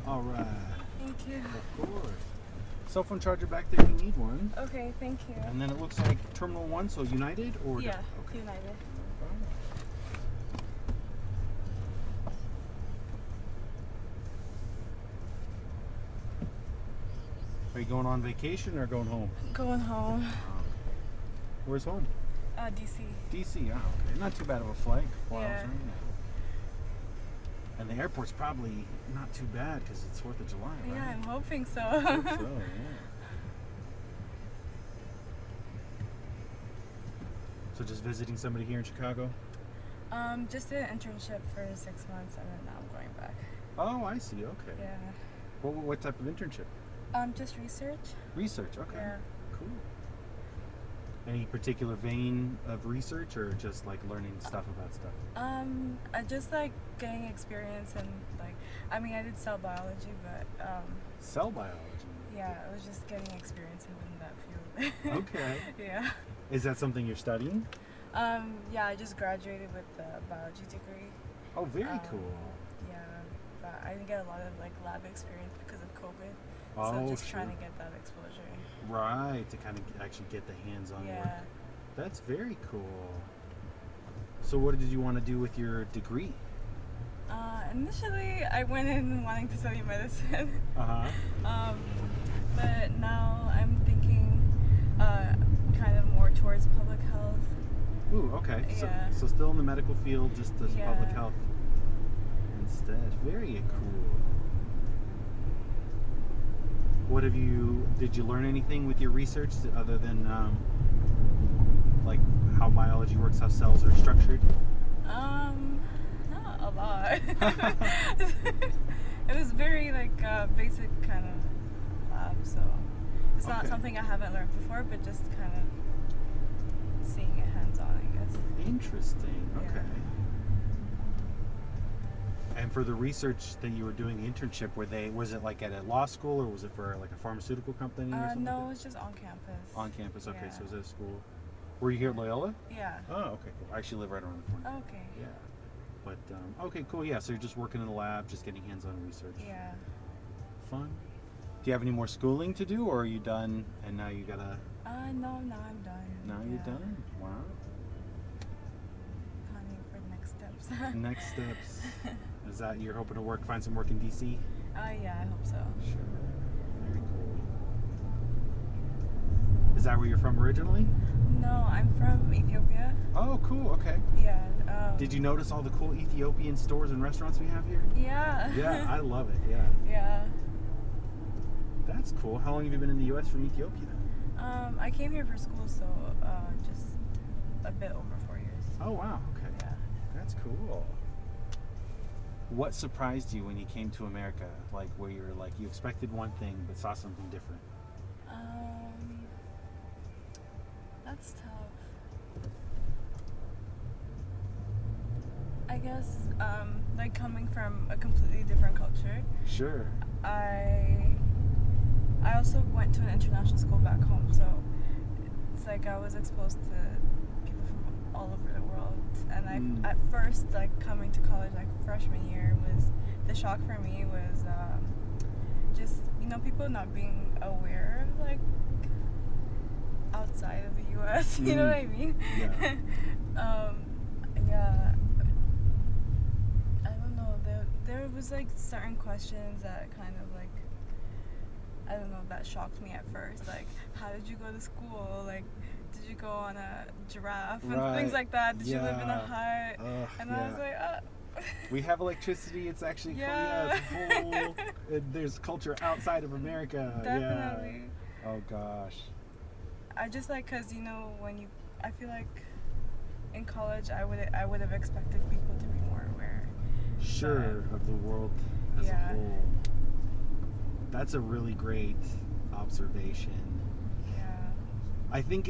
All right. Thank you. Of course. Cell phone charger back there if you need one. Okay, thank you. And then it looks like Terminal 1, so United or... Yeah, Okay. United. Are you going on vacation or going home? Going home. Where's home? DC. DC, oh, okay. Not too bad of a flight. Couple Yeah. hours, right? And the airport's probably not too bad because it's 4th of July, right? Yeah, I'm hoping so. I hope so, yeah. So just visiting somebody here in Chicago? Just an internship for 6 months and then now I'm going back. Oh, I see, okay. Yeah. What type of internship? Just research. Research, okay. Yeah. Cool. Any particular vein of research or just like learning stuff about stuff? I just like getting experience and like, I mean, I did cell biology, but Cell biology? yeah, I was just getting experience in that field. Okay. Yeah. Is that something you're studying? Yeah, I just graduated with a biology degree. Oh, very cool. Yeah, but I didn't get a lot of like lab experience because of COVID. Oh, so just sure. trying to get that exposure. Right, to kind of actually get the hands-on work. Yeah. That's very cool. So what did you want to do with your degree? Initially, I went in wanting to study medicine. Uh-huh. But now I'm thinking kind of more towards public health. Ooh, okay. Yeah. So still in the medical field, just as Yeah. public health instead. Very cool. What did you learn anything with your research other than like how biology works, how cells are structured? Not a lot. It was very like basic kind of lab, so it's not Okay. something I haven't learned before, but just kind of seeing it hands-on, I guess. Interesting. Yeah. Okay. And for the research that you were doing, the internship, was it like at a law school or was it for like a pharmaceutical company or something? No, like it was was just on campus. on campus. Okay, Yeah. so it was at a school. Were you here at Loyola? Yeah. Oh, okay, cool. I actually live right around the corner. Okay. Yeah. But okay, cool. Yeah, so you're just working in the lab, just getting hands-on research. Yeah. Fun. Do you have any more schooling to do, or are you done and now you gotta? No, now I'm done. Now you're done. Wow. Planning for the next steps. Next steps. Is that you're hoping to find some work in DC? Yeah, I hope so. Sure. Very cool. Is that where you're from originally? No, I'm from Ethiopia. Oh, cool. Okay. Yeah. Did you notice all the cool Ethiopian stores and restaurants we have here? Yeah. Yeah, I love it. Yeah. Yeah. That's cool. How long have you been in the U.S. from Ethiopia? I came here for school, so just a bit over 4 years. Oh, wow. Okay. Yeah. That's cool. What surprised you when you came to America? Like where you're like you expected one thing but saw something different? That's tough. I guess like coming from a completely different culture. Sure. I also went to an international school back home, so it's like I was exposed to people from all over the world. And at first, like coming to college, like freshman year, was the shock for me was just people not being aware of like outside of the U.S. You know what I mean? Yeah. Yeah. I don't know. There was like certain questions that kind of like, I don't know, that shocked me at first. Like, how did you go to school? Like, did you go on a giraffe and things like that? Did you live in a hut? And I was like, we have electricity. It's actually Yeah. it's whole, there's culture outside of America. Definitely. Yeah. Oh gosh. I just like, cause I feel like in college I would have expected people to be more aware. Sure, of the world as a whole. That's a really great observation. Yeah. I think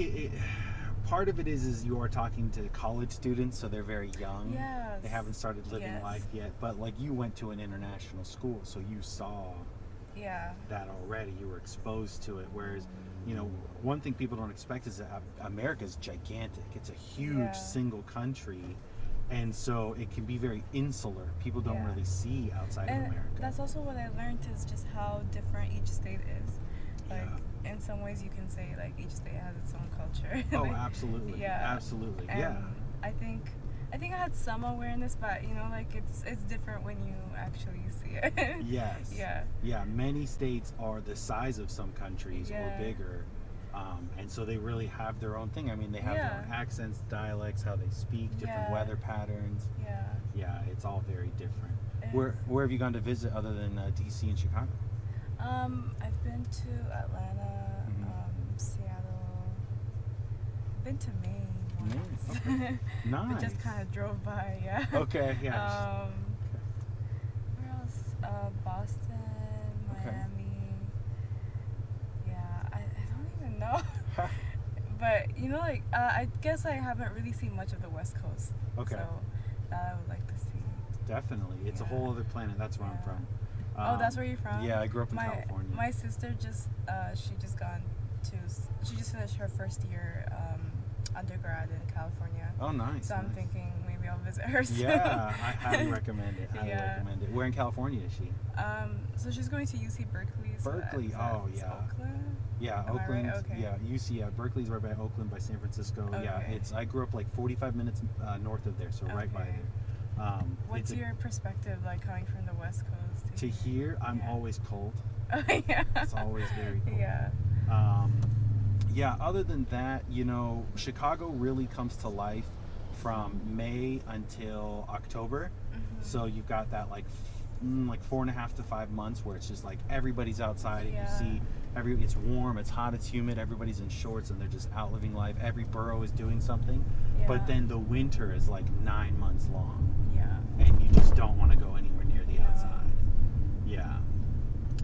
part of it is you are talking to college students, so they're very young. Yes. They haven't started living life yet. But like you went to an international school, so you saw that already. You were exposed to it. Whereas, one thing people don't expect is that America's gigantic. It's a huge single country. And so it can be very insular. People don't really see outside of America. That's also what I learned is just how different each state is. Like in some ways you can say like each state has its own culture. Oh, absolutely. Yeah. Absolutely. And yeah. I think I had some awareness, but you know, like it's different when you actually see it. Yes. Yeah. Yeah. Many states are the size of some countries or bigger. And so they really have their own thing. I mean, they have their own accents, dialects, how they speak, different weather patterns. Yeah. Yeah, it's all very different. Where have you gone to visit other than DC and Chicago? I've been to Atlanta, Seattle. Been to Maine once. Okay. Nice. But just kind of drove by. Yeah. Okay. Yeah. Where else? Boston, Miami. No. But you know, like I guess I haven't really seen much of the West Coast. Okay. So that I would like to see. Definitely, it's a whole other planet. That's where I'm from. Oh, that's where you're from? Yeah, I grew up in California. My sister just she just finished her first year undergrad in California. Oh, nice. So I'm thinking maybe I'll visit her soon. Yeah, I highly recommend it. Recommend it. Where in California is she? So she's going to UC Berkeley. Berkeley. Oh, yeah. Oakland? Yeah, Am Oakland. I right? Okay. Yeah, UC. Yeah, Berkeley's right by Oakland, by San Francisco. Okay. Yeah, I grew up like 45 minutes north of there, so right by there. What's your perspective like coming from the West Coast to here? I'm always cold. Oh, yeah. It's always very cold. Yeah. Yeah. Other than that, you know, Chicago really comes to life from May until October. Mm-hmm. So you've got that like 4.5 to 5 months where it's just like everybody's outside and you see it's warm, it's hot, it's humid, everybody's in shorts and they're just out living life. Every borough is doing something. Yeah. But then the winter is like 9 months long. Yeah. And you just don't want to go anywhere near the outside. Yeah.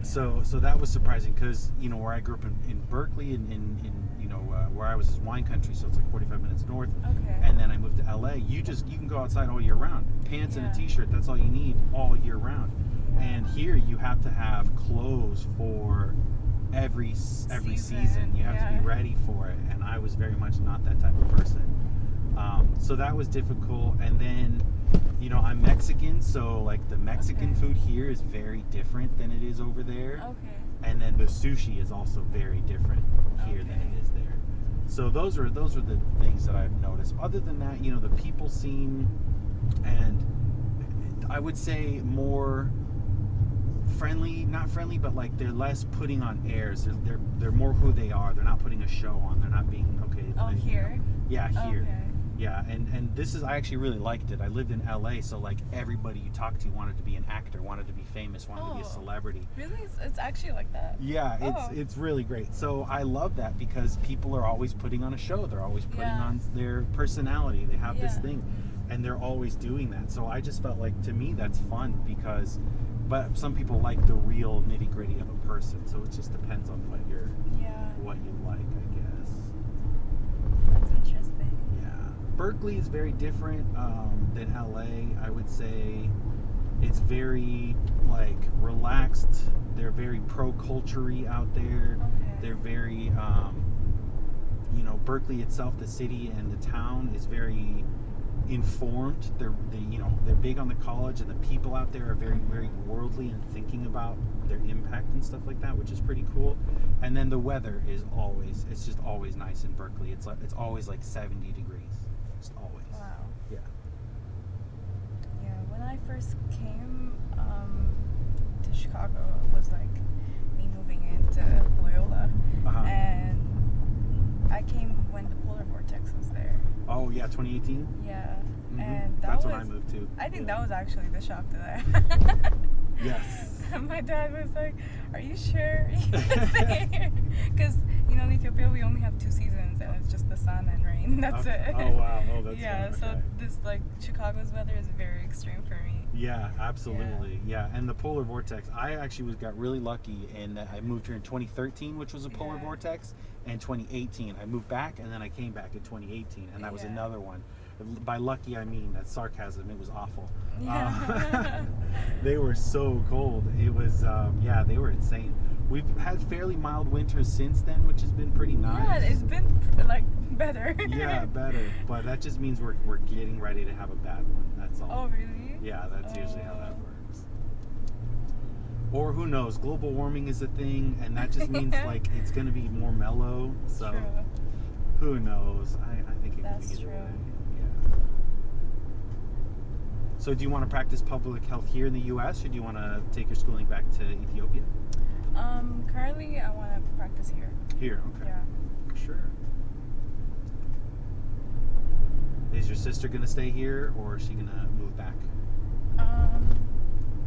So that was surprising because, you know, where I grew up in Berkeley in you know, where I was is wine country, so it's like 45 minutes north. Okay. And then I moved to LA. You can go outside all year round. Pants and a t-shirt, that's all you need all year round. Yeah. And here you have to have clothes for every season. You have to be ready for it. And I was very much not that type of person. So that was difficult. And then, you know, I'm Mexican, so like the Mexican food here is very different than it is over there. Okay. And then the sushi is also very different here than it is there. So those are the things that I've noticed. Other than that, you know, the people seem, and I would say more friendly, not friendly, but like they're less putting on airs. They're more who they are. They're not putting a show on. They're not being here. Yeah, here. Okay. Yeah, and this is, I actually really liked it. I lived in LA, so like everybody you talked to wanted to be an actor, wanted to be famous, wanted to be a celebrity. Really? It's actually like that? Yeah, it's really great. So I love that because people are always putting on a show. They're always putting on their personality. They have this thing, and they're always doing that. So I just felt like, to me, that's fun but some people like the real nitty gritty of a person. So it just depends on what you like, I guess. That's interesting. Berkeley is very different than LA. I would say it's very like relaxed. They're very pro-culture-y out there. Okay. They're very, you know, Berkeley itself, the city and the town is very informed. They're big on the college, and the people out there are very, very worldly and thinking about their impact and stuff like that, which is pretty cool. And then the weather is it's just always nice in Berkeley. It's always like 70 degrees. Just always. Wow. Yeah. Yeah. When I first came to Chicago, it was like me moving into Loyola, and I came when the polar vortex was there. Oh yeah, 2018. Yeah. Mm-hmm. And that's when I moved to. I think that was actually the shock to that. Yes. My dad was like, "Are you sure?" Because you know, in Ethiopia we only have 2 seasons, and it's just the sun and rain. That's it. Oh wow. Oh, that's yeah. fun. So okay. this like Chicago's weather is very extreme for me. Yeah, absolutely. Yeah, and the polar vortex. I actually got really lucky, and I moved here in 2013, which was a polar vortex, and 2018 I moved back, and then I came back in 2018, and that was another one. By lucky, I mean that's sarcasm. It was awful. Yeah. They were so cold. It was, they were insane. We've had fairly mild winters since then, which has been pretty nice. Yeah, it's been like better. Yeah, better. But that just means we're getting ready to have a bad one. That's all. Oh, really? Yeah, that's usually how that works. Or who knows? Global warming is a thing, and that just means like it's going to be more mellow. So True. who knows? I think it That's could be either true. way. Yeah. So do you want to practice public health here in the U.S. or do you want to take your schooling back to Ethiopia? Currently I want to practice here. Here, okay. Yeah. Sure. Is your sister going to stay here or is she going to move back?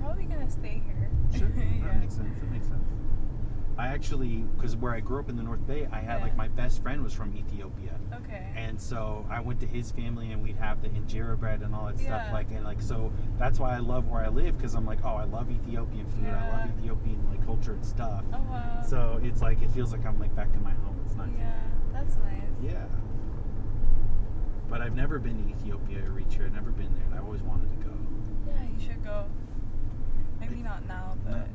Probably gonna stay here. Sure. Yeah. That makes sense. That makes sense. I actually, because where I grew up in the North Bay, I had Yeah. like my best friend was from Ethiopia. Okay. And so I went to his family and we'd have the injera bread and all that stuff. Yeah. Like, and like, so that's why I love where I live because I'm like, oh, I love Ethiopian food. I love Yeah. Ethiopian like culture and stuff. Oh wow. So it's like, it feels like I'm like back in my home. It's nice. Yeah, that's nice. Yeah. But I've never been to Ethiopia or Eritrea. I've never been there. And I've always wanted to go. Yeah, you should go. Maybe not now, but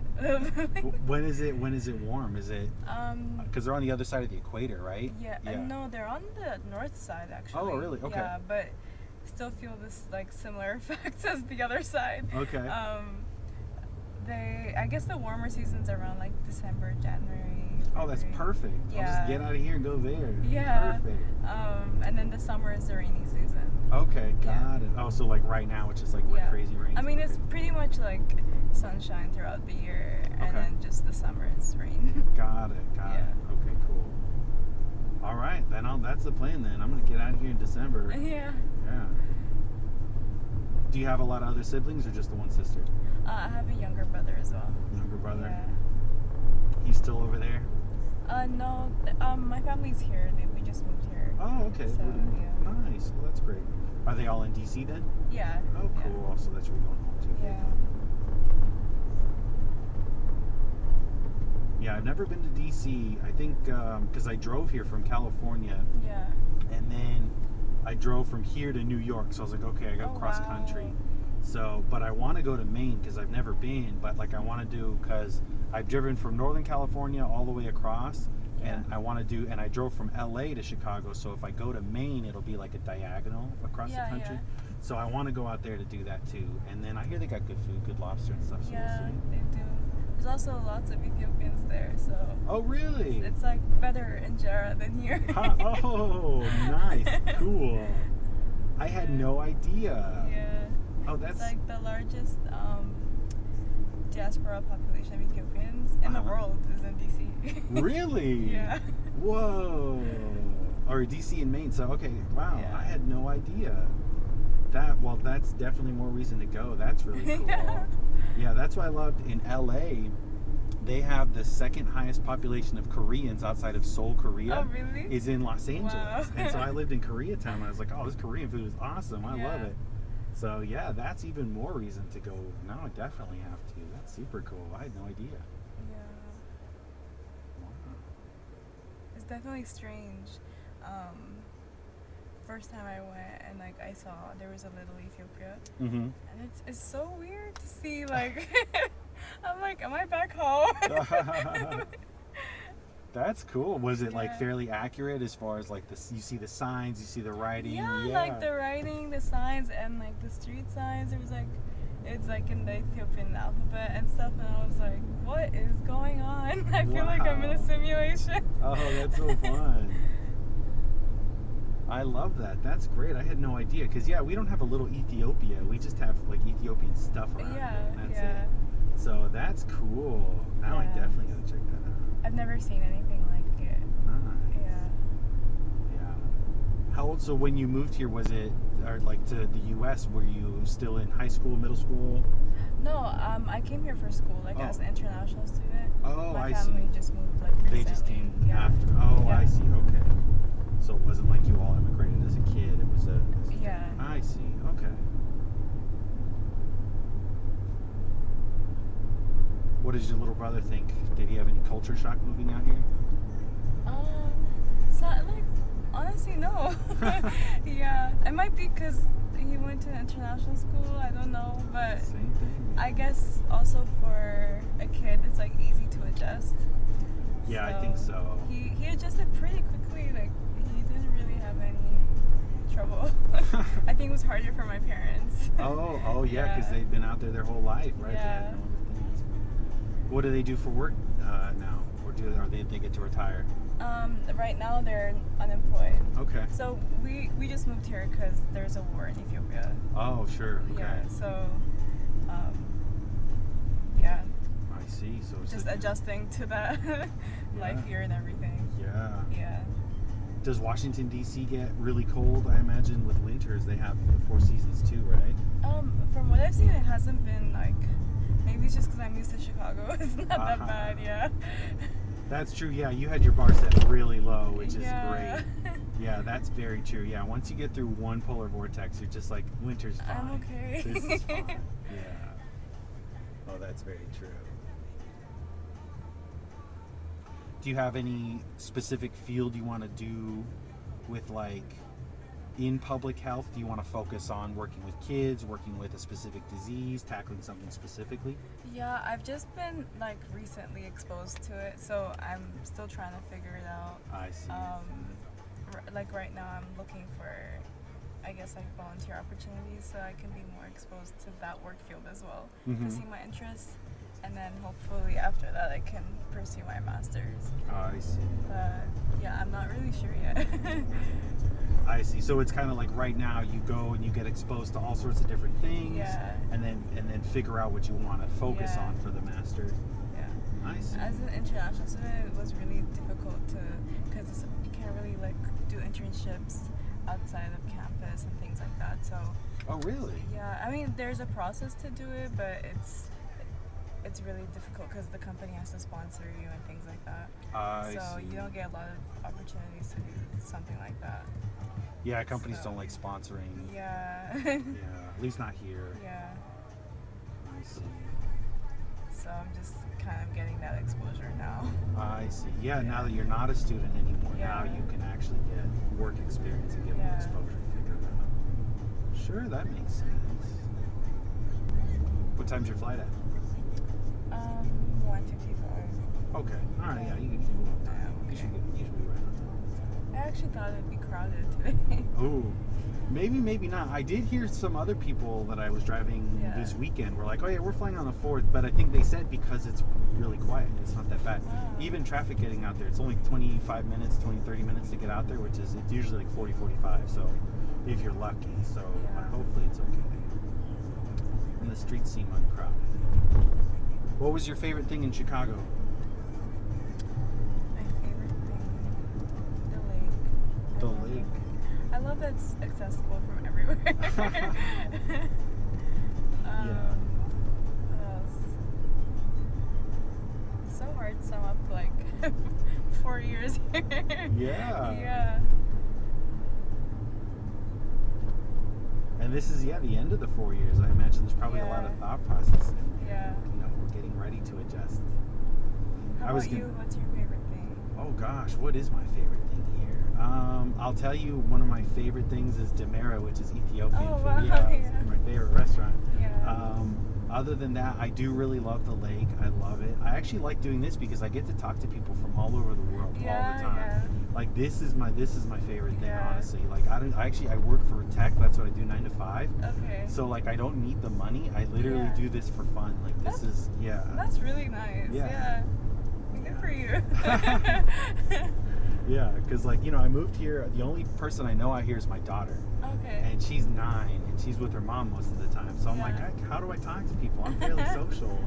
When is it warm? Is it um because they're on the other side of the equator, right? yeah, no, they're on the north side actually. Oh, really? Okay. Yeah, but still feel this like similar effects as the other side. Okay. I guess the warmer season's around like December, January. Oh, that's February. perfect. I'll Yeah. just get out of here and go there. Yeah. Perfect. And then the summer is the rainy season. Okay, Yeah. got it. Oh, so like right now, it's just like Yeah. crazy rain. I mean, it's pretty much like sunshine throughout the year, and Okay. then just the summer is rain. Got it. Yeah. Okay, cool. All right, then that's the plan. Then I'm gonna get out of here in December. Yeah. Yeah. Do you have a lot of other siblings or just the one sister? I have a younger brother as well. Younger brother. Yeah. He's still over there. No, my family's here. We just moved here. Oh, okay. So, yeah. Nice. Well, that's great. Are they all in DC then? Yeah. Oh, yeah. cool. So that's where you're going home to. Yeah. Yeah, I've never been to DC. I think because I drove here from California, Yeah. and then I drove from here to New York. So I was like, okay, I got to cross country. So, but I want to go to Maine because I've never been. But like, I want to do because I've driven from Northern California all the way across, and Yeah. I want to do. And I drove from LA to Chicago. So if I go to Maine, it'll be like a diagonal across the country. Yeah. So I want to go out there to do that too. And then I hear they got good food, good lobster and stuff. So Yeah, we'll see. they do. There's also lots of Ethiopians there, so Oh, really? it's like better injera than here. Oh, nice, cool. I had no idea. Yeah. Oh, It's that's like the largest diaspora population of Ethiopians in the Uh-huh. world is in DC. really. Yeah. Whoa. Or DC and Maine. So okay, wow. Yeah. I had no idea. That's definitely more reason to go. That's really cool. Yeah, that's why I loved in LA. They have the second highest population of Koreans outside of Seoul, Korea. Oh, really? Is in Los Angeles. Wow. And so I lived in Koreatown and I was like, oh, this Korean food is awesome. I love Yeah. it. So yeah, that's even more reason to go. Now I definitely have to. That's super cool. I had no idea. Yeah. Wow. It's definitely strange. First time I went and like I saw there was a little Ethiopia, Mm-hmm. and it's so weird to see like I'm like, am I back home? That's cool. Was it like Yeah. fairly accurate as far as like you see the signs, you see the writing? Yeah, like the writing, the signs, and like the street signs. It was like, it's like in the Ethiopian alphabet and stuff, and I was like, what is going on? I feel like I'm in a Wow. simulation. Oh, that's so fun. I love that. That's great. I had no idea because yeah, we don't have a little Ethiopia. We just have like Ethiopian stuff around Yeah, it. And that's yeah. it. So that's cool. Now I Yeah. definitely gotta check that out. I've never seen anything like it. Nice. Yeah. Yeah. How old? So when you moved here, was it or like to the U.S.? Were you still in high school, middle school? No, I came here for school, like Oh. as an international student. Oh, My I family see. just moved like recently. They just came Yeah. after. Oh, Yeah. I see. Okay. So it wasn't like you all immigrated as a kid. It was a. Yeah. I see. Okay. What does your little brother think? Did he have any culture shock moving out here? So like honestly no. Yeah, it might be because he went to an international school. I don't know, but Same thing. I guess also for a kid, it's like easy to adjust. Yeah, I think so. He adjusted pretty quickly. Like he didn't really have any trouble. I think it was harder for my parents. Oh yeah, because they've been out there their whole life, right? They Yeah. had no other things. What do they do for work now, or are they get to retire? Right now they're unemployed. Okay. So we just moved here because there's a war in Ethiopia. Oh sure. Okay. Yeah. So, yeah. I see. So it's Just adjusting to that life here and everything. Yeah. Yeah. Does Washington D.C. get really cold? I imagine with winters they have the 4 seasons too, right? From what I've seen, it hasn't been like. Maybe it's just because I'm used to Chicago. It's not that bad. Yeah. That's true. Yeah, you had your bar set really low, which is Yeah. great. Yeah, that's very true. Yeah, once you get through one polar vortex, you're just like, winter's fine. I'm okay. This is fine. Yeah. Oh, that's very true. Do you have any specific field you want to do with, like, in public health? Do you want to focus on working with kids, working with a specific disease, tackling something specifically? Yeah, I've just been like recently exposed to it, so I'm still trying to figure it out. I see. Like right now, I'm looking for, I guess, like volunteer opportunities, so I can be more exposed to that work field as well, to see my interests, and then hopefully after that I can pursue my master's. I see. But yeah, I'm not really sure yet. I see. So it's kind of like right now you go and you get exposed to all sorts of different things, Yeah. and then figure out what you want to focus Yeah. on for the master. Yeah. I see. As an international student, it was really difficult because you can't really like do internships outside of campus and things like that. So Oh, really? yeah, I mean, there's a process to do it, but it's really difficult because the company has to sponsor you and things like that. I So see. you don't get a lot of opportunities to do something like that. Yeah, companies So- don't like sponsoring. Yeah. Yeah, at least not here. Yeah. I see. So I'm just kind of getting that exposure now. I see. Yeah, now that you're not a student anymore, now Yeah. you can actually get work experience and get more Yeah. exposure. Figure it out. Sure, that makes sense. What time's your flight at? 1:55. Okay. All right. Yeah, you can move on time. Yeah, You should get usually right on time. I actually thought it'd be crowded today. Ooh, maybe not. I did hear some other people that I was driving this weekend were like, "Oh yeah, we're flying on the 4th," but I think they said because it's really quiet, it's not that bad. Wow. Even traffic getting out there, it's only 25 minutes, 30 minutes to get out there, which is it's usually like 40, 45. So if you're lucky, so Yeah. hopefully it's okay. And the streets seem uncrowded. What was your favorite thing in Chicago? My favorite thing, the lake. The love lake. I love that it's accessible from everywhere. What else? It's so hard to sum up like 4 years here. Yeah. Yeah. And this is the end of the 4 years. I imagine there's probably a lot of Yeah. thought process and Yeah. we're getting ready to adjust. How I was about you? gonna- What's your favorite thing? Oh gosh, what is my favorite thing here? I'll tell you, one of my favorite things is Demera, which is Ethiopian Oh, food. wow, Yeah, yeah. it's my favorite restaurant. Yeah. Other than that, I do really love the lake. I love it. I actually like doing this because I get to talk to people from all over the world all the time. Yeah. Like this is my favorite thing, Yeah. honestly. Like I work for tech. That's what I do 9 to 5. Okay. So like I don't need the money. I literally Yeah. do this for fun. Like this is That's really nice. Yeah. Good for you. Yeah, because I moved here. The only person I know out here is my daughter, Okay. and she's 9, and she's with her mom most of the time. So I'm like, Yeah. how do I talk to people? I'm fairly social.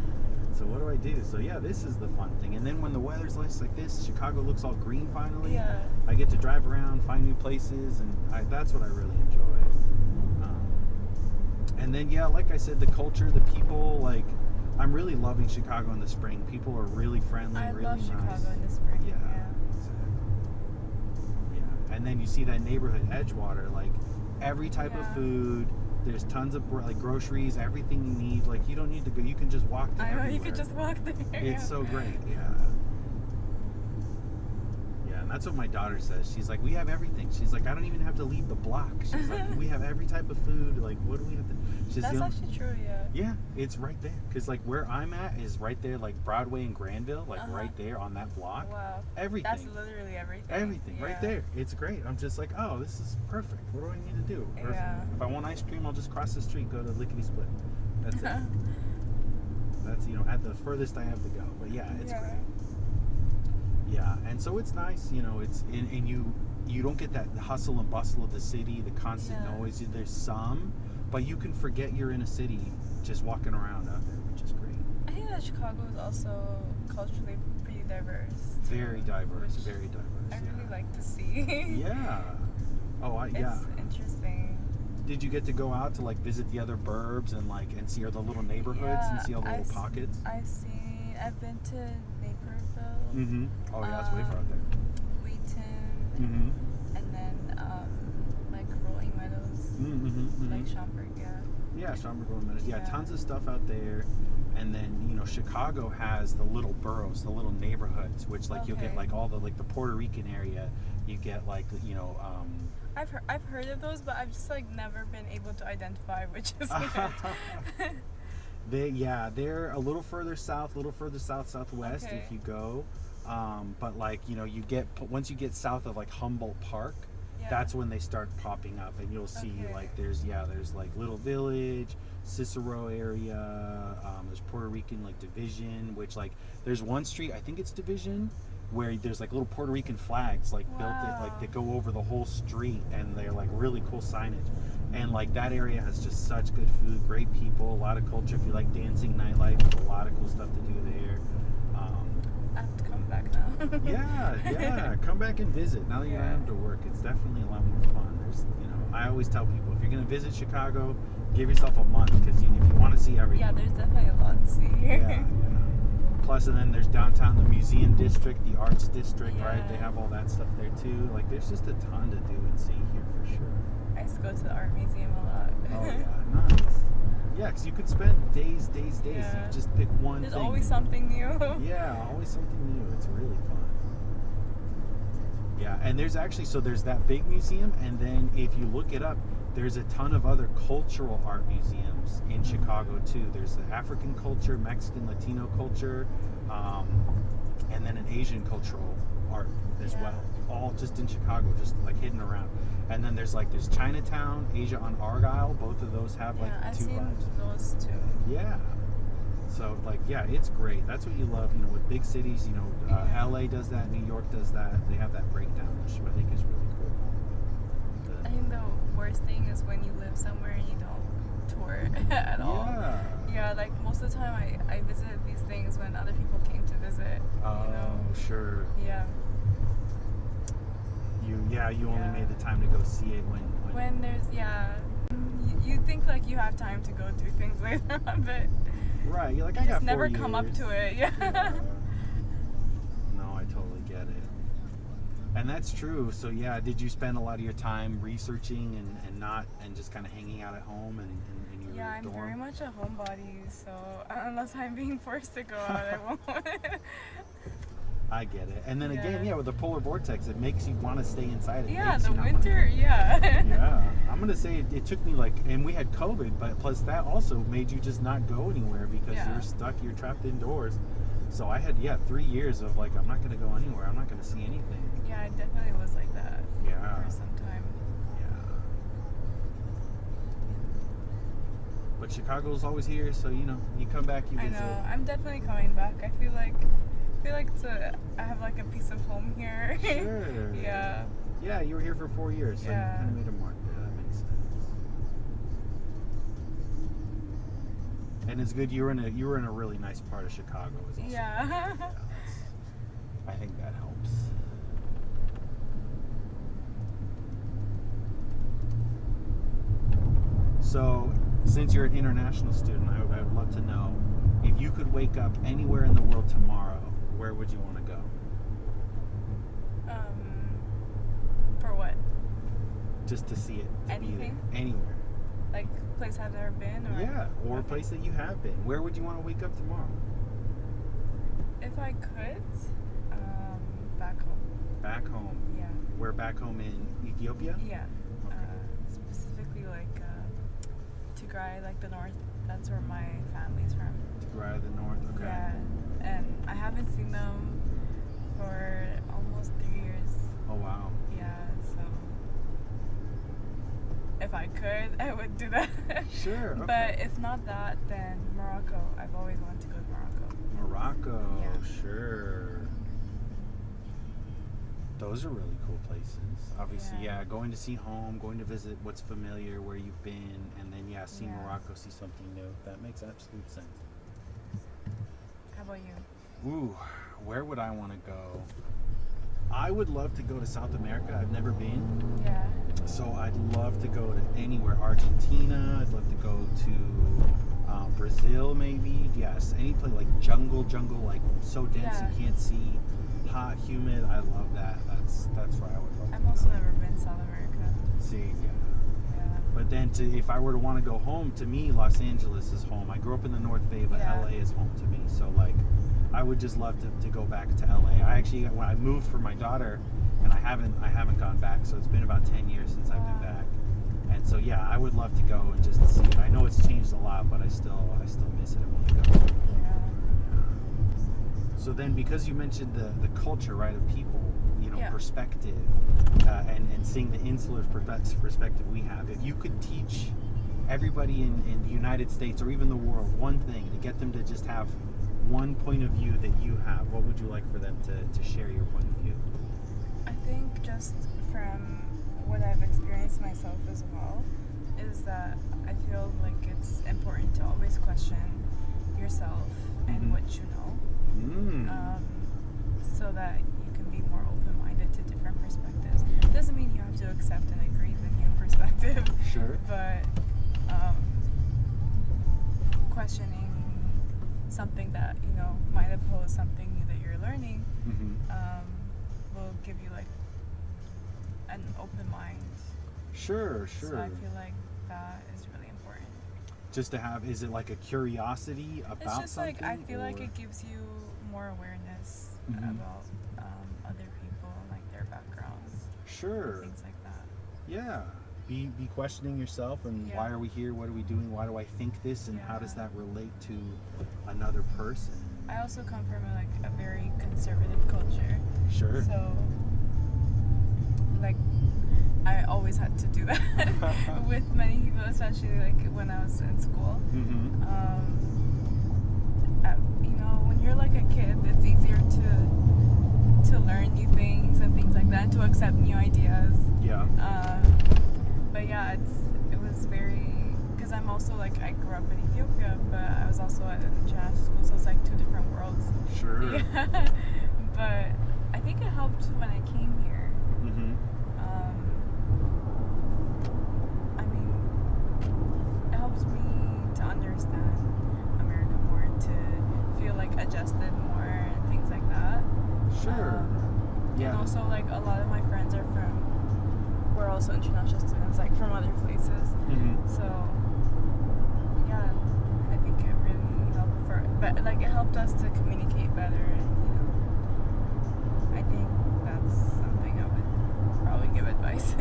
So what do I do? So yeah, this is the fun thing. And then when the weather's nice like this, Chicago looks all green finally. Yeah. I get to drive around, find new places, and that's what I really enjoy. And then like I said, the culture, the people, like I'm really loving Chicago in the spring. People are really friendly, I really love nice. Chicago in the spring. Yeah. Yeah, and then you see that neighborhood Edgewater, like every type of Yeah. food. There's tons of like groceries, everything you need. Like you don't need to go. You can just walk there. I know, you could just walk there. It's so great. Yeah. Yeah, and that's what my daughter says. She's like, we have everything. She's like, I don't even have to leave the block. She's like, we have every type of food. Like, what do we have to? She's That's actually true, yeah. Yeah, it's right there. Because, like, where I'm at is right there, like, Broadway and Granville, like, right there on that block. Wow. Everything. That's literally everything. Everything, right there. It's great. I'm just like, oh, this is perfect. What do I need to do? Perfect. Yeah. If I want ice cream, I'll just cross the street, go to Lickety Split. That's it. That's, you know, at the furthest I have to go. But, yeah, it's great. Yeah, and so it's nice, you know, it's, and you don't get that hustle and bustle of the city, the constant noise. There's some, but you can forget you're in a city just walking around out there, which is great. I think that Chicago is also culturally pretty diverse. Very diverse, very diverse. I really like to see. Yeah. Oh, yeah. It's interesting. Did you get to go out to like visit the other burbs and like and see all the little neighborhoods and see all the little pockets? I've been to Naperville. Mm-hmm. Oh yeah, it's way far out there. Wheaton. Mm-hmm. And then like Rolling Meadows. Mm-hmm. Like Schaumburg, yeah. Yeah, Schaumburg, Rolling Meadows. Yeah, tons of stuff out there. And then, you know, Chicago has the little boroughs, the little neighborhoods, which like you'll get like all the like the Puerto Rican area. You get like, you know, I've heard of those, but I've just like never been able to identify which is which. They're a little further south, southwest if you go. But like, you know, once you get south of like Humboldt Park, that's when they start popping up, and you'll see like there's like Little Village, Cicero area. There's Puerto Rican like Division, which like there's one street, I think it's Division, where there's like little Puerto Rican flags like built it, like they go over the whole street, and they're like really cool signage. And like that area has just such good food, great people, a lot of culture. If you like dancing, nightlife, there's a lot of cool stuff to do there. I have to come back now. yeah, come back and visit. Now that you don't have to work, it's definitely a lot more fun. There's, you know, I always tell people, if you're gonna visit Chicago, give yourself a month, because if you want to see everything. Yeah, there's definitely a lot to see here. Yeah. Plus, and then there's downtown, the museum district, the arts district, right? They have all that stuff there too. Like, there's just a ton to do and see here for sure. I used to go to the art museum a lot. Oh yeah, nice. Yeah, because you could spend days. Yeah. You just pick one There's thing. always something new. Yeah, always something new. It's really fun. Yeah, and there's that big museum, and then if you look it up, there's a ton of other cultural art museums in Chicago too. There's the African culture, Mexican, Latino culture, and then an Asian cultural art as well. All just in Chicago, just like hidden around. And then there's Chinatown, Asia on Argyle. Both of those have like I've two seen vibes. those too. Yeah. So it's great. That's what you love, you know, with big cities. You know, LA does that, New York does that. They have that breakdown, which I think is really cool. I think the worst thing is when you live somewhere and you don't tour at all. Yeah, like most of the time I visited these things when other people came to visit. Oh, you know? Sure. Yeah. You only made the time to go see it when there's you think like you have time to go do things later on, but right, you're like, I just got 4 never years. come up to it. No, I totally get it. And that's true. So did you spend a lot of your time researching and just kind of hanging out at home and your I'm dorm? very much a homebody, so unless I'm being forced to go out, I won't. I get it. And then again, with the polar vortex, it makes you want to stay inside. The winter, yeah. I'm going to say it took me and we had COVID, but plus that also made you just not go anywhere because you're stuck, you're trapped indoors. So I had, 3 years of I'm not going to go anywhere. I'm not going to see anything. Yeah, it definitely was like that for some time. Yeah. But Chicago's always here, so, you know, you come back, you visit. I know. I'm definitely coming back. I feel like I have like a piece of home here. Sure. Yeah, you were here for 4 years, so you kind of made a mark there. That makes sense. And it's good you were in a really nice part of Chicago. I think that helps. So, since you're an international student, I would love to know, if you could wake up anywhere in the world tomorrow, where would you want to go? For what? Just to see it. Anything? Anywhere. Like a place I've never been? Or a place that you have been. Where would you want to wake up tomorrow? If I could, back home. Back home. Yeah. Where back home in Ethiopia? Yeah. Okay. Specifically like Tigray, like the north. That's where my family's from. Tigray, the north. Okay. Yeah. And I haven't seen them for almost 3 years. Oh wow. Yeah. So if I could, I would do that. Sure. Okay. But if not that, then Morocco. I've always wanted to go to Morocco. Morocco. Yeah. Sure. Those are really cool places. Obviously, Yeah. yeah, going to see home, going to visit what's familiar, where you've been, and then, yeah, see Yeah. Morocco, see something new. That makes absolute sense. How about you? Ooh, where would I want to go? I would love to go to South America. I've never been. Yeah. So I'd love to go to anywhere. Argentina. I'd love to go to Brazil, maybe. Yes, any place like jungle, like so dense Yeah. you can't see. Hot, humid. I love that. That's where I would love to I've go. also never been to South America. See, yeah. Yeah. But then, if I were to want to go home, to me, Los Angeles is home. I grew up in the North Bay, but Yeah. LA is home to me. So, like, I would just love to go back to LA. I actually, when I moved for my daughter, and I haven't gone back. So it's been about 10 years since I've been Wow. back. And so, yeah, I would love to go and just see it. I know it's changed a lot, but I still miss it. I want to go. Yeah. So then, because you mentioned the culture, right, of people, Yeah. perspective, and seeing the insular perspective we have, if you could teach everybody in the United States or even the world one thing to get them to just have one point of view that you have, what would you like for them to share your point of view? I think just from what I've experienced myself as well is that I feel like it's important to always question yourself and Mhm. what you know, so that you can be more open-minded to different perspectives. Doesn't mean you have to accept and agree with a new perspective, Sure. but questioning something that might oppose something new that you're learning will give you like an open mind. Sure. So I feel like that is really important. Just to have, is it like a curiosity about It's just something? like I feel like or- it gives you more awareness Mhm. about other people and like their backgrounds, Sure. things like that. Yeah. Be questioning yourself and Yeah. why are we here? What are we doing? Why do I think this? And how does Yeah. that relate to another person? I also come from a very conservative culture, Sure. so like I always had to do that with many people, especially like when I was in school. Mm-hmm. When you're like a kid, it's easier to learn new things and things like that, and to accept new ideas. Yeah. But yeah, it was very, because I'm also like, I grew up in Ethiopia, but I was also at an international school, so it's like two different worlds. Sure. Yeah. But I think it helped when I came here. Mm-hmm. I mean, it helps me to understand America more, to feel like adjusted more and things like that. Sure. Yeah. And also, like, a lot of my friends we're also international students, like, from other places. Mm-hmm. So, yeah, I think it really helped but, like, it helped us to communicate better, and, I think that's something I would probably give advice.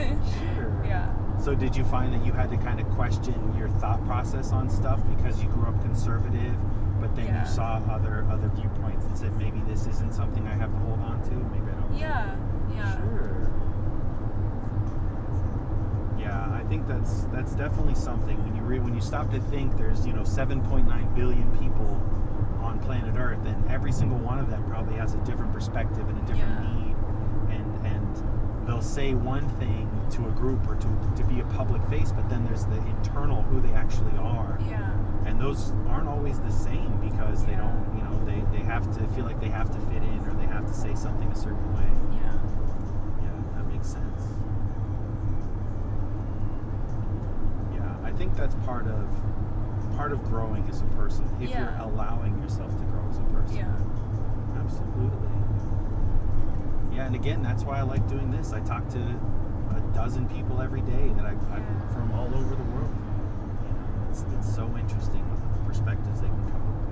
Sure. Yeah. So did you find that you had to kind of question your thought process on stuff because you grew up conservative, but then Yeah. you saw other viewpoints and said maybe this isn't something I have to hold on to, maybe I don't. Yeah. Sure. Yeah, I think that's definitely something when you stop to think there's 7.9 billion people on planet Earth, and every single one of them probably has a different perspective and a different Yeah. need, and they'll say one thing to a group or to be a public face, but then there's the internal who they actually are, Yeah. and those aren't always the same because they Yeah. don't they have to feel like they have to fit in or they have to say something a certain way. Yeah. Yeah, that makes sense. Yeah, I think that's part of growing as a person. If Yeah. you're allowing yourself to grow as a person. Yeah. Absolutely. Yeah, and again, that's why I like doing this. I talk to a dozen people every day that I Yeah. from all over the world. It's so interesting the perspectives they can come up with.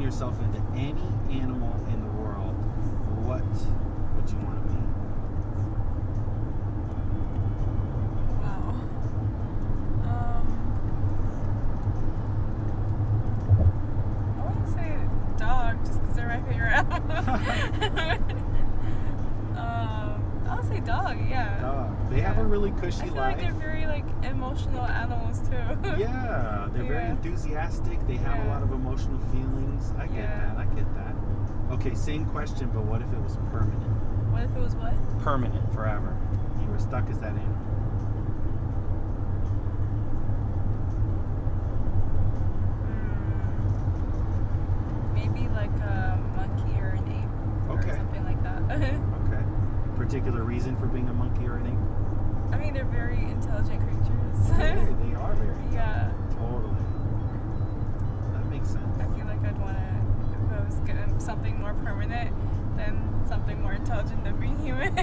yourself into any animal in the world, what would you want to be? Wow. I want to say dog, just because they're my favorite animal. I'll say dog, yeah. Dog. They have a really cushy I feel life. like they're very like emotional animals too. Yeah, they're very enthusiastic. They have a lot of emotional feelings. I get that. I get that. Okay, same question, but what if it was permanent? What if it was what? Permanent, forever. You were stuck as that animal. Maybe like a monkey or an ape. Okay. Or something like that. Okay. Particular reason for being a monkey or an ape? I mean, they're very intelligent creatures. They are very intelligent. Yeah. Totally. That makes sense. I feel like I'd want to, if I was getting something more permanent, then something more intelligent than being human.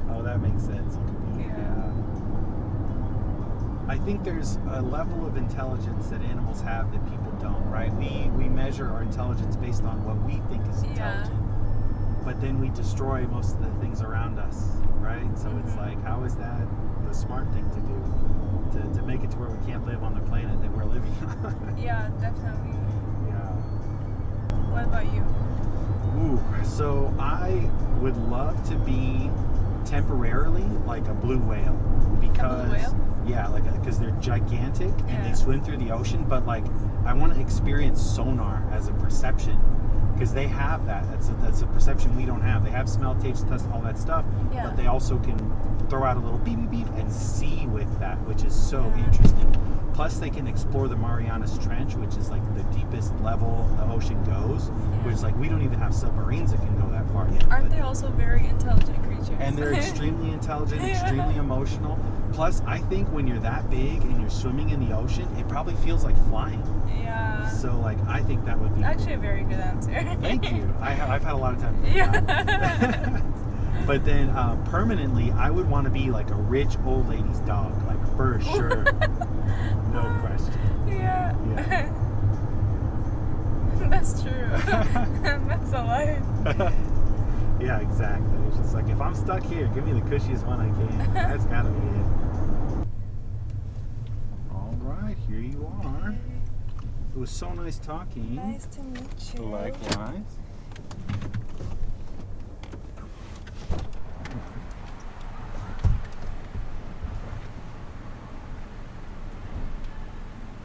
Oh, that makes sense. Yeah. I think there's a level of intelligence that animals have that people don't, right? We measure our intelligence based on what we think is intelligent. But then we destroy most of the things around us, right? So it's like, how is that the smart thing to do? To make it to where we can't live on the planet that we're living on? Yeah, definitely. Yeah. What about you? Ooh, so I would love to be temporarily like a blue whale. Because, a blue whale? Yeah, like because they're gigantic and Yeah. they swim through the ocean, but like I want to experience sonar as a perception. Because they have that. That's a perception we don't have. They have smell, taste, test, all that stuff. Yeah. But they also can throw out a little beep, beep, beep and see with that, which is so interesting. Plus, they can explore the Marianas Trench, which is like the deepest level the ocean goes. Which, like, we don't even have submarines that can go that far yet. Aren't they also very intelligent creatures? And they're extremely intelligent, extremely emotional. Plus, I think when you're that big and you're swimming in the ocean, it probably feels like flying. Yeah. So, like, I think that would be Actually a very good answer. Thank you. I've had a lot of time to Yeah. think about it. But then permanently, I would want to be like a rich old lady's dog, like for sure. No question. Yeah. Yeah. That's true. That's a life. Yeah, exactly. It's just like, if I'm stuck here, give me the cushiest one I can. That's gotta be it. All right, here you are. It was so nice talking. Nice to meet you. Likewise.